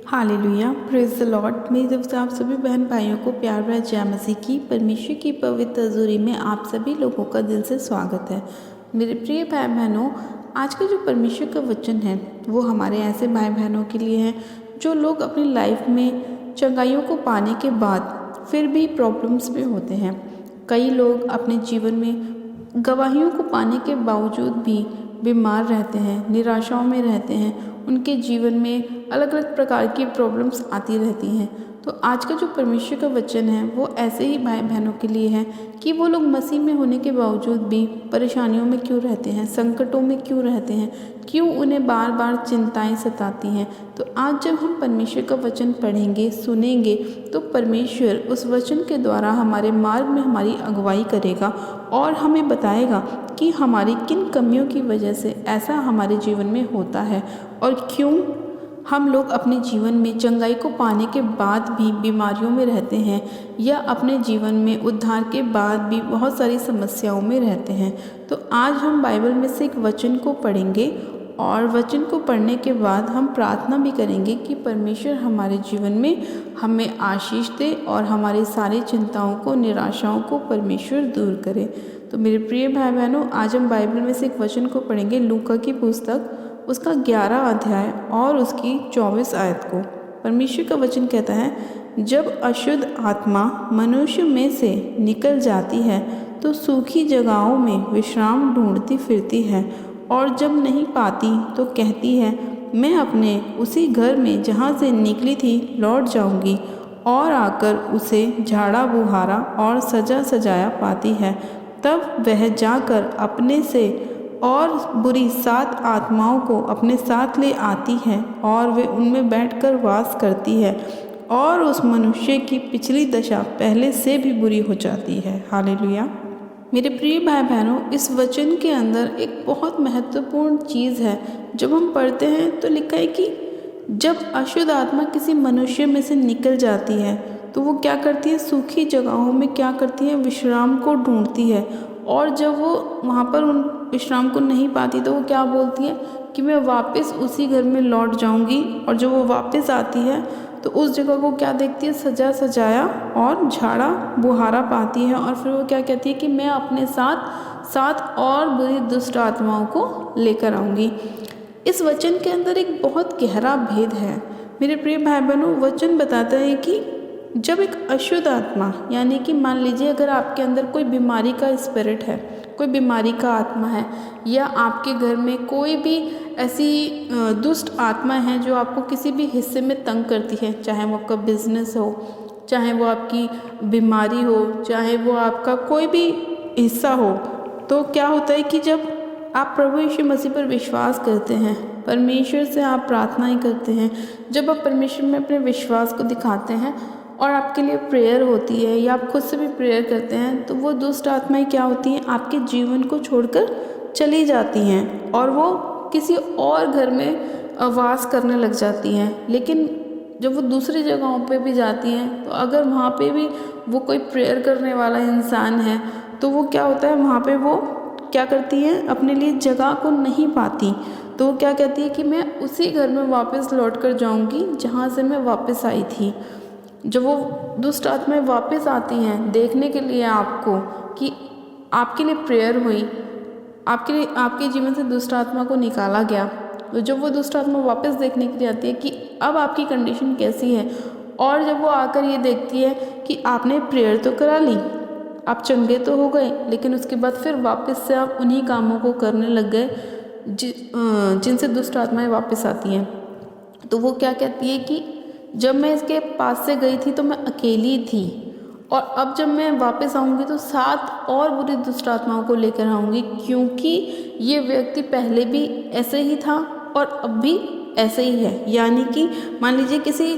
Hallelujah, praise the Lord. मेरी तरफ से आप सभी बहन भाइयों को प्यार भरा जय मसीह की परमेश्वर की पवित्र हजूरी में आप सभी लोगों का दिल से स्वागत है। मेरे प्रिय भाई बहनों, आज का जो परमेश्वर का वचन है वो हमारे ऐसे भाई बहनों के लिए है जो लोग अपनी लाइफ में चंगाइयों को पाने के बाद फिर भी प्रॉब्लम्स में होते हैं। कई लोग अपने जीवन में गवाहियों को पाने के बावजूद भी बीमार रहते हैं, निराशाओं में रहते हैं। उनके जीवन में अलग अलग प्रकार की प्रॉब्लम्स आती रहती हैं। तो आज का जो परमेश्वर का वचन है वो ऐसे ही भाई बहनों के लिए है कि वो लोग मसीह में होने के बावजूद भी परेशानियों में क्यों रहते हैं, संकटों में क्यों रहते हैं, क्यों उन्हें बार बार चिंताएं सताती हैं। तो आज जब हम परमेश्वर का वचन पढ़ेंगे, सुनेंगे, तो परमेश्वर उस वचन के द्वारा हमारे मार्ग में हमारी अगुवाई करेगा और हमें बताएगा कि हमारी किन कमियों की वजह से ऐसा हमारे जीवन में होता है और क्यों हम लोग अपने जीवन में चंगाई को पाने के बाद भी बीमारियों में रहते हैं या अपने जीवन में उद्धार के बाद भी बहुत सारी समस्याओं में रहते हैं। तो आज हम बाइबल में से एक वचन को पढ़ेंगे और वचन को पढ़ने के बाद हम प्रार्थना भी करेंगे कि परमेश्वर हमारे जीवन में हमें आशीष दे और हमारी सारी चिंताओं को, निराशाओं को परमेश्वर दूर करे। तो मेरे प्रिय भाई बहनों, आज हम बाइबल में से एक वचन को पढ़ेंगे, लूका की पुस्तक उसका 11 अध्याय और उसकी 24 आयत को। परमेश्वर का वचन कहता है, जब अशुद्ध आत्मा मनुष्य में से निकल जाती है तो सूखी जगहों में विश्राम ढूंढती फिरती है और जब नहीं पाती तो कहती है, मैं अपने उसी घर में जहाँ से निकली थी लौट जाऊँगी, और आकर उसे झाड़ा बुहारा और सजा सजाया पाती है। तब वह जाकर अपने से और बुरी 7 आत्माओं को अपने साथ ले आती है और वे उनमें बैठकर वास करती है और उस मनुष्य की पिछली दशा पहले से भी बुरी हो जाती है। हालेलुया। मेरे प्रिय भाई बहनों, इस वचन के अंदर एक बहुत महत्वपूर्ण चीज़ है। जब हम पढ़ते हैं तो लिखा है कि जब अशुद्ध आत्मा किसी मनुष्य में से निकल जाती है तो वो क्या करती है, सूखी जगहों में क्या करती है, विश्राम को ढूंढती है। और जब वो वहाँ पर उन विश्राम को नहीं पाती तो वो क्या बोलती है कि मैं वापस उसी घर में लौट जाऊंगी। और जब वो वापस आती है तो उस जगह को क्या देखती है, सजा सजाया और झाड़ा बुहारा पाती है। और फिर वो क्या कहती है कि मैं अपने साथ 7 और बुरी दुष्ट आत्माओं को लेकर आऊँगी। इस वचन के अंदर एक बहुत गहरा भेद है। मेरे प्रिय भाई बहनों, वचन बताता है कि जब एक अशुद्ध आत्मा, यानी कि मान लीजिए अगर आपके अंदर कोई बीमारी का स्पिरिट है, कोई बीमारी का आत्मा है, या आपके घर में कोई भी ऐसी दुष्ट आत्मा है जो आपको किसी भी हिस्से में तंग करती है, चाहे वो आपका बिजनेस हो, चाहे वो आपकी बीमारी हो, चाहे वो आपका कोई भी हिस्सा हो, तो क्या होता है कि जब आप प्रभु यीशु मसीह पर विश्वास करते हैं, परमेश्वर से आप प्रार्थनाएं करते हैं, जब आप परमेश्वर में अपने विश्वास को दिखाते हैं और आपके लिए प्रेयर होती है या आप खुद से भी प्रेयर करते हैं, तो वो दुष्ट आत्माएं क्या होती हैं, आपके जीवन को छोड़कर चली जाती हैं और वो किसी और घर में वास करने लग जाती हैं। लेकिन जब वो दूसरी जगहों पे भी जाती हैं तो अगर वहाँ पे भी वो कोई प्रेयर करने वाला इंसान है तो वो क्या होता है, वहाँ पे वो क्या करती है, अपने लिए जगह को नहीं पाती। तो वो क्या कहती है कि मैं उसी घर में वापस लौट कर जाऊँगी जहाँ से मैं वापस आई थी। जब वो दुष्ट आत्माएं वापस आती हैं देखने के लिए आपको कि आपके लिए प्रेयर हुई, आपके जीवन से दुष्ट आत्मा को निकाला गया, तो जब वो दुष्ट आत्मा वापस देखने के लिए आती है कि अब आपकी कंडीशन कैसी है, और जब वो आकर ये देखती है कि आपने प्रेयर तो करा ली, आप चंगे तो हो गए, लेकिन उसके बाद फिर वापस से आप उन्हीं कामों को करने लग गए जिनसे दुष्ट आत्माएं वापस आती हैं, तो वो क्या कहती है कि जब मैं इसके पास से गई थी तो मैं अकेली थी, और अब जब मैं वापस आऊँगी तो 7 और बुरी दुष्ट आत्माओं को लेकर आऊँगी, क्योंकि ये व्यक्ति पहले भी ऐसे ही था और अब भी ऐसे ही है। यानी कि मान लीजिए किसी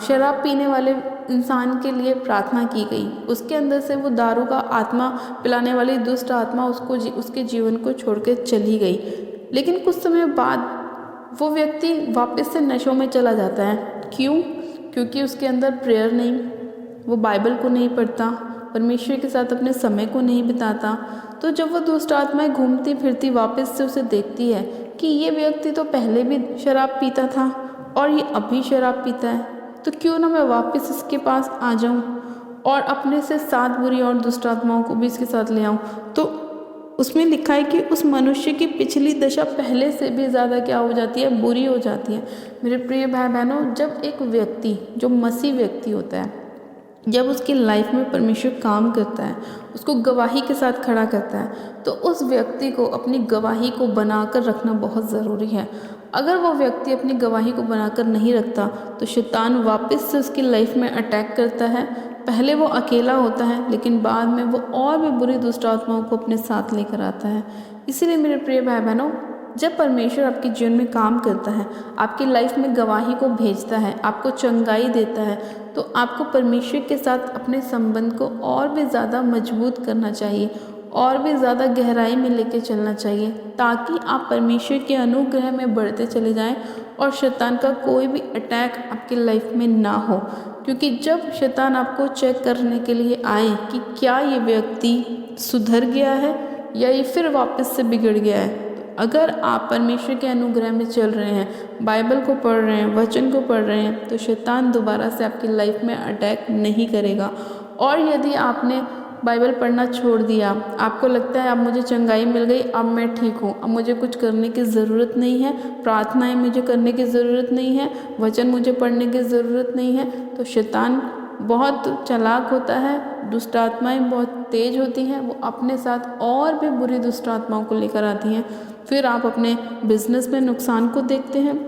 शराब पीने वाले इंसान के लिए प्रार्थना की गई, उसके अंदर से वो दारू का आत्मा पिलाने वाली दुष्ट आत्मा उसके जीवन को छोड़कर चली गई, लेकिन कुछ समय बाद वो व्यक्ति वापस से नशों में चला जाता है। क्यों? क्योंकि उसके अंदर प्रेयर नहीं, वो बाइबल को नहीं पढ़ता, परमेश्वर के साथ अपने समय को नहीं बिताता। तो जब वो दुष्ट आत्माएं घूमती फिरती वापस से उसे देखती है कि ये व्यक्ति तो पहले भी शराब पीता था और ये अभी शराब पीता है, तो क्यों ना मैं वापस इसके पास आ जाऊं और अपने से 7 बुरी और दुष्ट आत्माओं को भी इसके साथ ले आऊं। तो उसमें लिखा है कि उस मनुष्य की पिछली दशा पहले से भी ज़्यादा क्या हो जाती है, बुरी हो जाती है। मेरे प्रिय भाई बहनों, जब एक व्यक्ति जो मसीह व्यक्ति होता है, जब उसकी लाइफ में परमेश्वर काम करता है, उसको गवाही के साथ खड़ा करता है, तो उस व्यक्ति को अपनी गवाही को बनाकर रखना बहुत ज़रूरी है। अगर वो व्यक्ति अपनी गवाही को बनाकर नहीं रखता तो शैतान वापस से उसकी लाइफ में अटैक करता है। पहले वो अकेला होता है, लेकिन बाद में वो और भी बुरी दुष्ट आत्माओं को अपने साथ लेकर आता है। इसीलिए मेरे प्रिय भाई बहनों, जब परमेश्वर आपके जीवन में काम करता है, आपकी लाइफ में गवाही को भेजता है, आपको चंगाई देता है, तो आपको परमेश्वर के साथ अपने संबंध को और भी ज़्यादा मजबूत करना चाहिए, और भी ज़्यादा गहराई में लेके चलना चाहिए, ताकि आप परमेश्वर के अनुग्रह में बढ़ते चले जाएं और शैतान का कोई भी अटैक आपकी लाइफ में ना हो। क्योंकि जब शैतान आपको चेक करने के लिए आए कि क्या ये व्यक्ति सुधर गया है या ये फिर वापस से बिगड़ गया है, अगर आप परमेश्वर के अनुग्रह में चल रहे हैं, बाइबल को पढ़ रहे हैं, वचन को पढ़ रहे हैं, तो शैतान दोबारा से आपकी लाइफ में अटैक नहीं करेगा। और यदि आपने बाइबल पढ़ना छोड़ दिया, आपको लगता है अब मुझे चंगाई मिल गई, अब मैं ठीक हूँ, अब मुझे कुछ करने की ज़रूरत नहीं है, प्रार्थनाएं मुझे करने की ज़रूरत नहीं है, वचन मुझे पढ़ने की ज़रूरत नहीं है, तो शैतान बहुत चालाक होता है, दुष्ट आत्माएँ बहुत तेज होती हैं, वो अपने साथ और भी बुरी दुष्ट आत्माओं को लेकर आती हैं। फिर आप अपने बिजनेस में नुकसान को देखते हैं,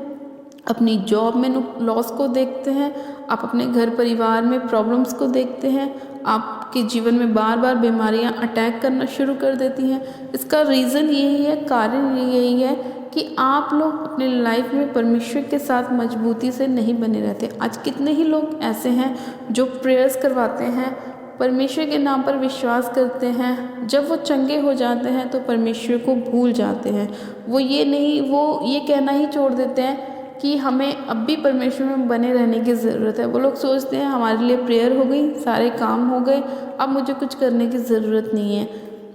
अपनी जॉब में लॉस को देखते हैं, आप अपने घर परिवार में प्रॉब्लम्स को देखते हैं, आपके जीवन में बार बार बीमारियां अटैक करना शुरू कर देती हैं। इसका रीज़न यही है, कारण यही है कि आप लोग अपने लाइफ में परमेश्वर के साथ मजबूती से नहीं बने रहते। आज कितने ही लोग ऐसे हैं जो प्रेयर्स करवाते हैं, परमेश्वर के नाम पर विश्वास करते हैं, जब वो चंगे हो जाते हैं तो परमेश्वर को भूल जाते हैं। वो ये कहना ही छोड़ देते हैं कि हमें अब भी परमेश्वर में बने रहने की ज़रूरत है। वो लोग सोचते हैं हमारे लिए प्रेयर हो गई, सारे काम हो गए, अब मुझे कुछ करने की ज़रूरत नहीं है।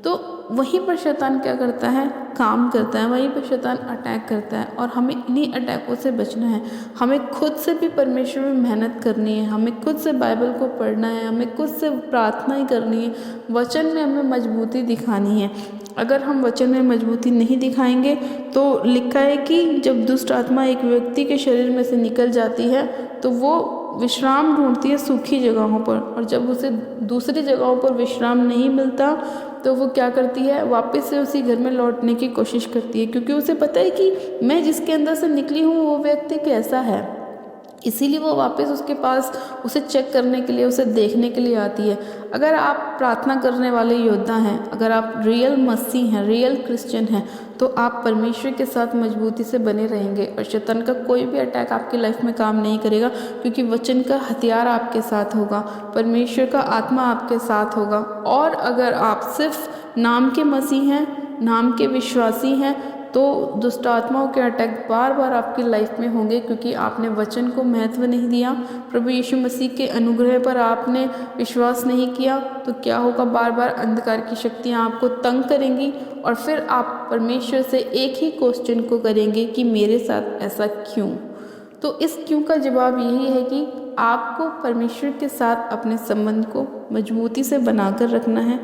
तो वहीं पर शैतान क्या करता है, काम करता है, वहीं पर शैतान अटैक करता है। और हमें इन्हीं अटैकों से बचना है। हमें खुद से भी परमेश्वर में मेहनत करनी है, हमें खुद से बाइबल को पढ़ना है, हमें खुद से प्रार्थनाएं करनी है, वचन में हमें मजबूती दिखानी है। अगर हम वचन में मजबूती नहीं दिखाएंगे तो लिखा है कि जब दुष्ट आत्मा एक व्यक्ति के शरीर में से निकल जाती है तो वो विश्राम ढूंढती है सूखी जगहों पर, और जब उसे दूसरी जगहों पर विश्राम नहीं मिलता तो वो क्या करती है, वापस से उसी घर में लौटने की कोशिश करती है, क्योंकि उसे पता है कि मैं जिसके अंदर से निकली हूँ वो व्यक्ति कैसा है। इसीलिए वो वापस उसके पास उसे चेक करने के लिए, उसे देखने के लिए आती है। अगर आप प्रार्थना करने वाले योद्धा हैं, अगर आप रियल मसीह हैं, रियल क्रिश्चियन हैं, तो आप परमेश्वर के साथ मजबूती से बने रहेंगे और शैतान का कोई भी अटैक आपकी लाइफ में काम नहीं करेगा, क्योंकि वचन का हथियार आपके साथ होगा, परमेश्वर का आत्मा आपके साथ होगा। और अगर आप सिर्फ नाम के मसीह हैं, नाम के विश्वासी हैं, तो दुष्ट आत्माओं के अटैक बार बार आपकी लाइफ में होंगे, क्योंकि आपने वचन को महत्व नहीं दिया, प्रभु यीशु मसीह के अनुग्रह पर आपने विश्वास नहीं किया। तो क्या होगा, बार बार अंधकार की शक्तियाँ आपको तंग करेंगी और फिर आप परमेश्वर से एक ही क्वेश्चन को करेंगे कि मेरे साथ ऐसा क्यों। तो इस क्यों का जवाब यही है कि आपको परमेश्वर के साथ अपने संबंध को मजबूती से बनाकर रखना है।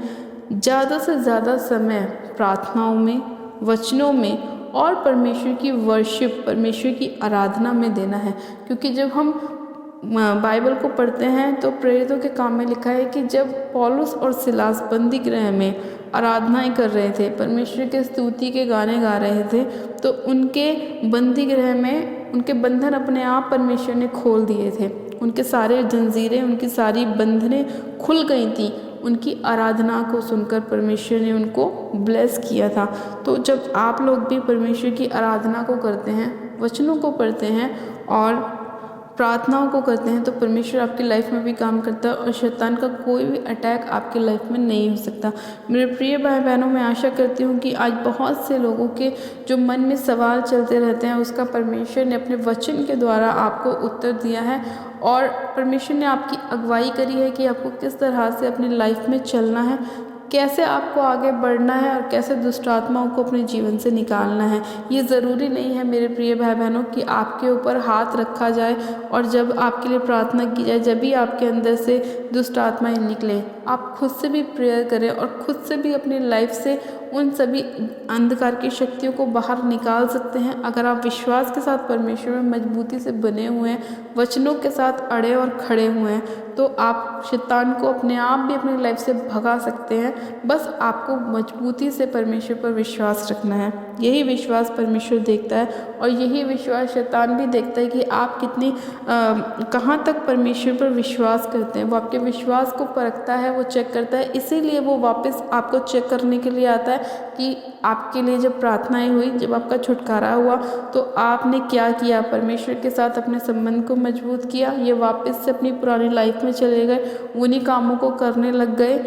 ज़्यादा से ज़्यादा समय प्रार्थनाओं में, वचनों में और परमेश्वर की वर्शिप, परमेश्वर की आराधना में देना है। क्योंकि जब हम बाइबल को पढ़ते हैं तो प्रेरितों के काम में लिखा है कि जब पौलुस और सिलास बंदी गृह में आराधनाएं कर रहे थे, परमेश्वर के स्तुति के गाने गा रहे थे, तो उनके बंदी गृह में उनके बंधन अपने आप परमेश्वर ने खोल दिए थे। उनके सारे जंजीरें, उनकी सारी बंधनें खुल गई थी। उनकी आराधना को सुनकर परमेश्वर ने उनको ब्लेस किया था। तो जब आप लोग भी परमेश्वर की आराधना को करते हैं, वचनों को पढ़ते हैं और प्रार्थनाओं को करते हैं, तो परमेश्वर आपकी लाइफ में भी काम करता है और शैतान का कोई भी अटैक आपकी लाइफ में नहीं हो सकता। मेरे प्रिय भाई बहनों, मैं आशा करती हूँ कि आज बहुत से लोगों के जो मन में सवाल चलते रहते हैं, उसका परमेश्वर ने अपने वचन के द्वारा आपको उत्तर दिया है और परमेश्वर ने आपकी अगुवाई करी है कि आपको किस तरह से अपनी लाइफ में चलना है। कैसे आपको आगे बढ़ना है और कैसे दुष्ट आत्माओं को अपने जीवन से निकालना है। ये ज़रूरी नहीं है मेरे प्रिय भाई बहनों कि आपके ऊपर हाथ रखा जाए और जब आपके लिए प्रार्थना की जाए जब भी आपके अंदर से दुष्ट आत्माएं निकलें। आप खुद से भी प्रेयर करें और खुद से भी अपनी लाइफ से उन सभी अंधकार की शक्तियों को बाहर निकाल सकते हैं। अगर आप विश्वास के साथ परमेश्वर में मजबूती से बने हुए हैं, वचनों के साथ अड़े और खड़े हुए हैं, तो आप शैतान को अपने आप भी अपनी लाइफ से भगा सकते हैं। बस आपको मजबूती से परमेश्वर पर विश्वास रखना है। यही विश्वास परमेश्वर देखता है और यही विश्वास शैतान भी देखता है कि आप कितनी कहाँ तक परमेश्वर पर विश्वास करते हैं। वो आपके विश्वास को परखता है, वो चेक करता है, इसीलिए वो वापस आपको चेक करने के लिए आता है कि आपके लिए जब प्रार्थनाएं हुई, जब आपका छुटकारा हुआ, तो आपने क्या किया, परमेश्वर के साथ अपने संबंध को मजबूत किया, ये वापस से अपनी पुरानी लाइफ में चले गए, उन्हीं कामों को करने लग गए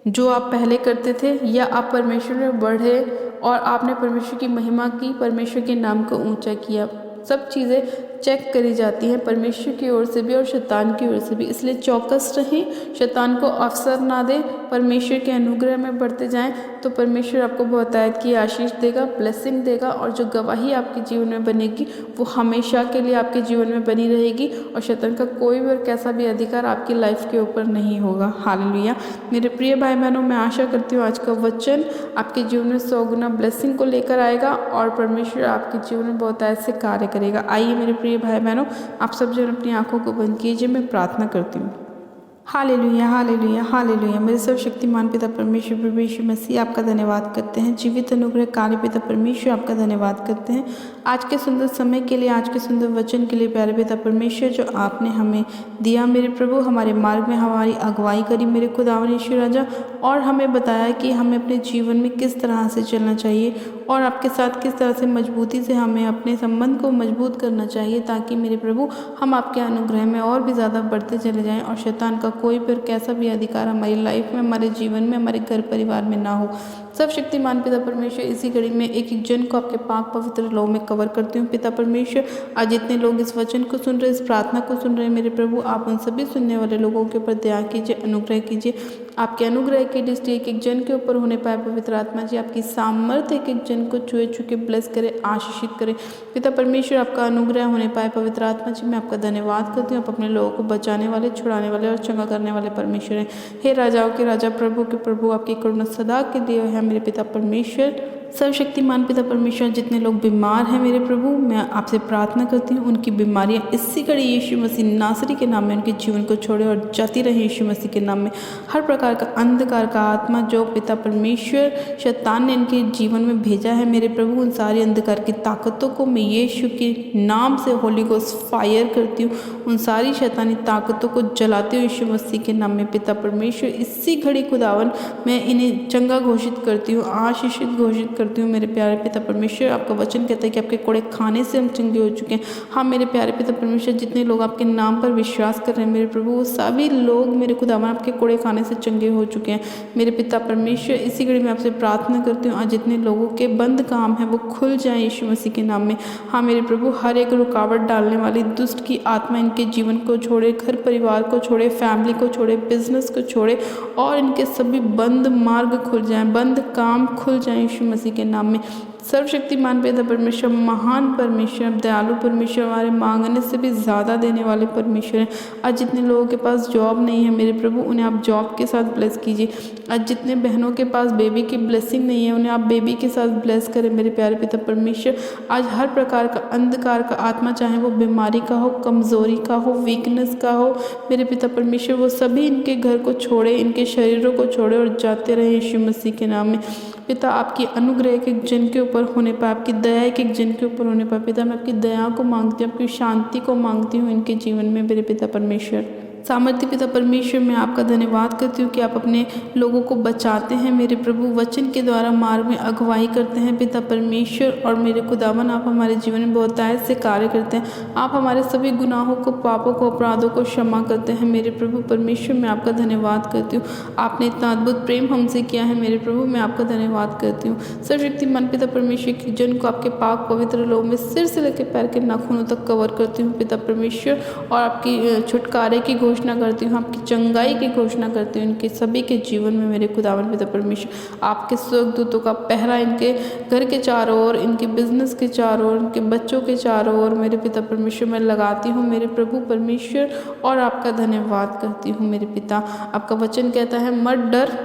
जो आप पहले करते थे, या आप परमेश्वर में बढ़े और आपने परमेश्वर की महिमा की, परमेश्वर के नाम को ऊंचा किया। सब चीज़ें चेक करी जाती हैं परमेश्वर की ओर से भी और शैतान की ओर से भी, इसलिए चौकस रहें, शैतान को अवसर ना दें, परमेश्वर के अनुग्रह में बढ़ते जाएं, तो परमेश्वर आपको बहुतायत की आशीष देगा, ब्लेसिंग देगा, और जो गवाही आपके जीवन में बनेगी वो हमेशा के लिए आपके जीवन में बनी रहेगी और शैतान का कोई भी और कैसा भी अधिकार आपकी लाइफ के ऊपर नहीं होगा। हालेलुया। मेरे प्रिय भाई बहनों, मैं आशा करती हूँ आज का वचन आपके जीवन में 100 गुना ब्लेसिंग को लेकर आएगा और परमेश्वर आपके जीवन में बहुतायत से कार्य करेगा। आइए मेरे प्रिय भाई बहनों, आप सब जन अपनी आंखों को बंद कीजिए, मैं प्रार्थना करती हूँ। Hallelujah, hallelujah, hallelujah. मेरे सर्वशक्तिमान पिता परमेश्वर प्रभु यीशु मसीह आपका धन्यवाद करते हैं। जीवित अनुग्रह कार्य पिता परमेश्वर आपका धन्यवाद करते हैं आज के सुंदर समय के लिए, आज के सुंदर वचन के लिए प्यारे पिता परमेश्वर जो आपने हमें दिया मेरे प्रभु, हमारे मार्ग में हमारी अगुवाई करी मेरे खुदावन यीशु राजा, और हमें बताया कि हमें अपने जीवन में किस तरह से चलना चाहिए और आपके साथ किस तरह से मजबूती से हमें अपने संबंध को मजबूत करना चाहिए, ताकि मेरे प्रभु हम आपके अनुग्रह में और भी ज़्यादा बढ़ते चले जाएं और शैतान का कोई भी और कैसा भी अधिकार हमारी लाइफ में, हमारे जीवन में, हमारे घर परिवार में ना हो। सब शक्तिमान पिता परमेश्वर, इसी घड़ी में एक एक जन को आपके पाक पवित्र लौ में कवर करती हूँ पिता परमेश्वर। आज जितने लोग इस वचन को सुन रहे, इस प्रार्थना को सुन रहे हैं मेरे प्रभु, आप उन सभी सुनने वाले लोगों के ऊपर दया कीजिए, अनुग्रह कीजिए। आपके अनुग्रह की दृष्टि एक एक जन के ऊपर होने पाए पवित्र आत्मा जी, आपकी सामर्थ्य एक एक जन को छुए छुके ब्लेस करे, आशीषित करे पिता परमेश्वर। आपका अनुग्रह होने पाए पवित्र आत्मा जी, मैं आपका धन्यवाद करती हूँ। आप अपने लोगों को बचाने वाले, छुड़ाने वाले और चंगा करने वाले परमेश्वर हैं। हे राजाओं के राजा, प्रभु के प्रभु, आपकी करुणा सदा के लिए है मेरे पिता परमेश्वर। सर्वशक्तिमान पिता परमेश्वर, जितने लोग बीमार हैं मेरे प्रभु, मैं आपसे प्रार्थना करती हूँ उनकी बीमारियाँ इसी घड़ी यीशु मसीह नासरी के नाम में उनके जीवन को छोड़े और जाती रहे यीशु मसीह के नाम में। हर प्रकार का अंधकार का आत्मा जो पिता परमेश्वर शैतान ने इनके जीवन में भेजा है मेरे प्रभु, उन सारी अंधकार की ताकतों को मैं यीशु के नाम से होली गोस्ट फायर करती हूँ। उन सारी शैतानी ताकतों को जलाते हुए यीशु मसीह के नाम में पिता परमेश्वर, इसी घड़ी खुदावन मैं इन्हें चंगा घोषित करती हूँ, आशीषित घोषित करती हूँ मेरे प्यारे पिता परमेश्वर। आपका वचन कहता है कि आपके कोड़े खाने से हम चंगे हो चुके हैं। हाँ मेरे प्यारे पिता परमेश्वर, जितने लोग आपके नाम पर विश्वास कर रहे हैं मेरे प्रभु, वो सभी लोग मेरे खुदावन आपके कोड़े खाने से चंगे हो चुके हैं मेरे पिता परमेश्वर। इसी घड़ी में आपसे प्रार्थना करती हूँ आज जितने लोगों के बंद काम है वो खुल जाए यीशु मसीह के नाम में। हाँ मेरे प्रभु, हर एक रुकावट डालने वाली दुष्ट की आत्मा इनके जीवन को छोड़े, घर परिवार को छोड़े, फैमिली को छोड़े, बिजनेस को छोड़े, और इनके सभी बंद मार्ग खुल जाएं, बंद काम खुल जाएं यीशु मसीह के नाम में। सर्वशक्तिमान पिता परमेश्वर, महान परमेश्वर, दयालु परमेश्वर, हमारे मांगने से भी ज़्यादा देने वाले परमेश्वर हैं। आज जितने लोगों के पास जॉब नहीं है मेरे प्रभु, उन्हें आप जॉब के साथ ब्लेस कीजिए। आज जितने बहनों के पास बेबी की ब्लेसिंग नहीं है, उन्हें आप बेबी के साथ ब्लेस करें मेरे प्यारे पिता परमेश्वर। आज हर प्रकार का अंधकार का आत्मा, चाहे वो बीमारी का हो, कमज़ोरी का हो, वीकनेस का हो मेरे पिता परमेश्वर, वो सभी इनके घर को छोड़े, इनके शरीरों को छोड़े और जाते रहे यीशु मसीह के नाम में। पिता आपकी अनुग्रह एक एक जन के ऊपर होने पाए, आपकी दया एक एक जन के ऊपर होने पाए पिता। मैं आपकी दया को मांगती हूँ, आपकी शांति को मांगती हूँ इनके जीवन में मेरे पिता परमेश्वर। सामर्थ्य पिता परमेश्वर, मैं आपका धन्यवाद करती हूँ कि आप अपने लोगों को बचाते हैं मेरे प्रभु, वचन के द्वारा मार्ग में अगुवाई करते हैं पिता परमेश्वर। और मेरे खुदावन, आप हमारे जीवन में बहुतायत से कार्य करते हैं। आप हमारे सभी गुनाहों को, पापों को, अपराधों को क्षमा करते हैं मेरे प्रभु परमेश्वर। मैं आपका धन्यवाद करती हूँ, आपने इतना अद्भुत प्रेम हमसे किया है मेरे प्रभु, मैं आपका धन्यवाद करती हूँ। सर्वशक्तिमान पिता परमेश्वर की जन को आपके पाक पवित्र लोग में सिर से लेकर पैर के नाखूनों तक कवर करती हूँ पिता परमेश्वर, और आपकी छुटकारे की घोषणा करती हूँ, आपकी चंगाई की घोषणा करती हूँ इनके सभी के जीवन में। मेरे खुदावन पिता परमेश्वर आपके स्वर्गदूतों का पहरा इनके घर के चारों ओर, इनके बिजनेस के चारों ओर, इनके बच्चों के चारों ओर मेरे पिता परमेश्वर मैं लगाती हूँ मेरे प्रभु परमेश्वर, और आपका धन्यवाद करती हूँ मेरे पिता। आपका वचन कहता है मत डर,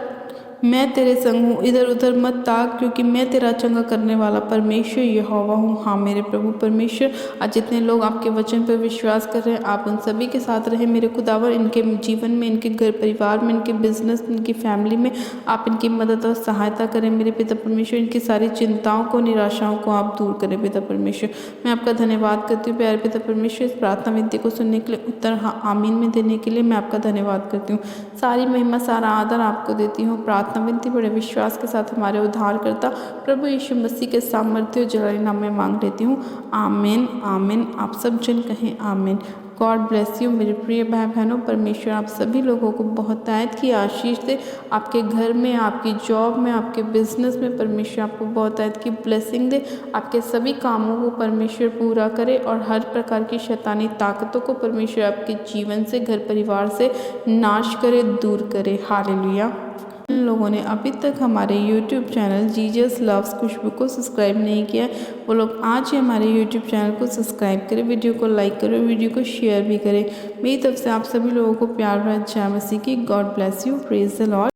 मैं तेरे संग हूँ, इधर उधर मत ताक, क्योंकि मैं तेरा चंगा करने वाला परमेश्वर यहोवा हूँ। हाँ मेरे प्रभु परमेश्वर, आज जितने लोग आपके वचन पर विश्वास कर रहे हैं आप उन सभी के साथ रहें मेरे खुदावर, इनके जीवन में, इनके घर परिवार में, इनके बिजनेस, इनकी फैमिली में आप इनकी मदद और सहायता करें मेरे पिता परमेश्वर। इनकी सारी चिंताओं को, निराशाओं को आप दूर करें पिता परमेश्वर। मैं आपका धन्यवाद करती हूँ प्यारे पिता परमेश्वर, इस प्रार्थना विनती को सुनने के लिए, उत्तर हाँ आमीन में देने के लिए मैं आपका धन्यवाद करती हूँ। सारी महिमा सारा आदर आपको देती हूँ। प्रार्थना विनती बड़े विश्वास के साथ हमारे उद्धारकर्ता प्रभु यीशु मसीह के सामर्थ्य और जलाली नाम में मांग लेती हूँ, आमीन आमीन। आप सब जन कहें आमीन। गॉड ब्लेस यू मेरे प्रिय भाई बहनों। परमेश्वर आप सभी लोगों को बहुत आयत की आशीष दे, आपके घर में, आपकी जॉब में, आपके बिजनेस में परमेश्वर आपको बहुत आयत की ब्लेसिंग दे, आपके सभी कामों को परमेश्वर पूरा करे और हर प्रकार की शैतानी ताकतों को परमेश्वर आपके जीवन से, घर परिवार से नाश करे, दूर करे। हालेलुया। जिन लोगों ने अभी तक हमारे YouTube चैनल जीजस लव्स खुशबू को सब्सक्राइब नहीं किया है वो लोग आज ही हमारे YouTube चैनल को सब्सक्राइब करें, वीडियो को लाइक करें, वीडियो को शेयर भी करें। मेरी तरफ से आप सभी लोगों को प्यार भरा जय मसीह की। God bless you, praise the Lord.